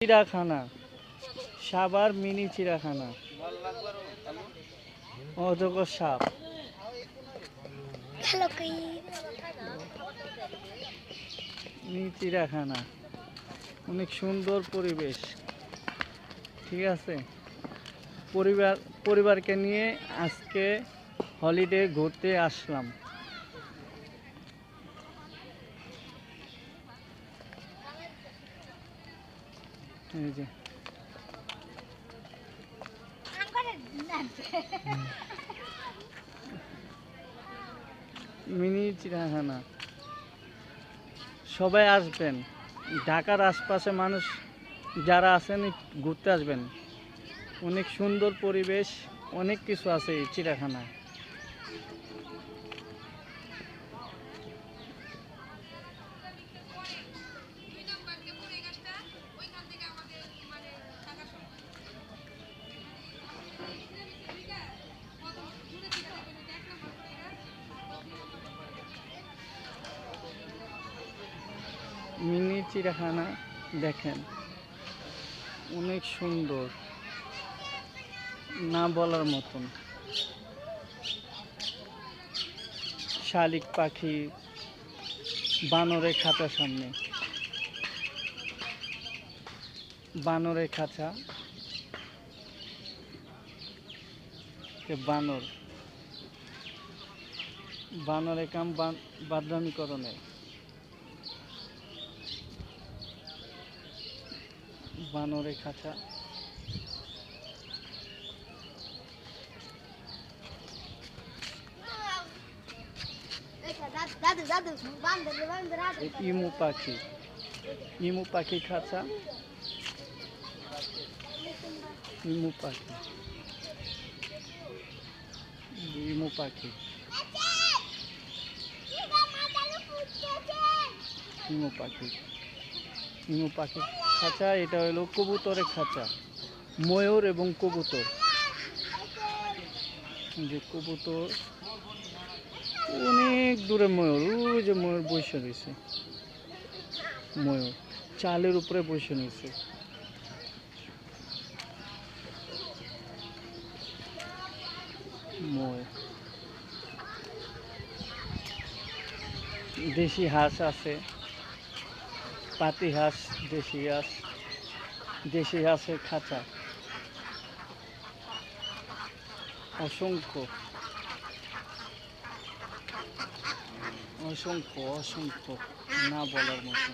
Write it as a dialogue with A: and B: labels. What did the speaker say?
A: চিড়িয়াখানা, সাভার মিনি চিড়িয়াখানা, অজগর সাপ, মিনি চিড়িয়াখানা, অনেক সুন্দর পরিবেশ। ঠিক আছে, পরিবারকে নিয়ে আজকে হলিডে ঘুরতে আসলাম। এই যে মিনি চিড়িয়াখানা, সবাই আসবেন। ঢাকার আশপাশে মানুষ যারা আছেন ঘুরতে আসবেন। অনেক সুন্দর পরিবেশ, অনেক কিছু আছে এই চিড়িয়াখানায়। মিনি চিড়িয়াখানা দেখেন, অনেক সুন্দর, না বলার মতন। শালিক পাখি, বানরের খাঁচার সামনে, বানরের খাঁচা, বানরের কাম বাদরামি করণে, বানরের খাঁচা। ইমু পাখি, ইমু পাখি খাঁচা, ইমু পাখি, ইমু পাখি, ইমু পাখি, ইমু পাখি খাঁচা। এটা হলো কবুতরের খাঁচা, ময়ূর এবং কবুতর। যে কবুতর, অনেক দূরে ময়ূর, ওই যে ময়ূর বসে রয়েছে, ময়ূর চালের উপরে বসে নিয়েছে। ময়ূর, দেশি হাঁস আছে, পাতি হাঁস, দেশি হাঁসের খাঁচা অসংখ্য, অসংখ্য, অসংখ্য, না বলার মতো।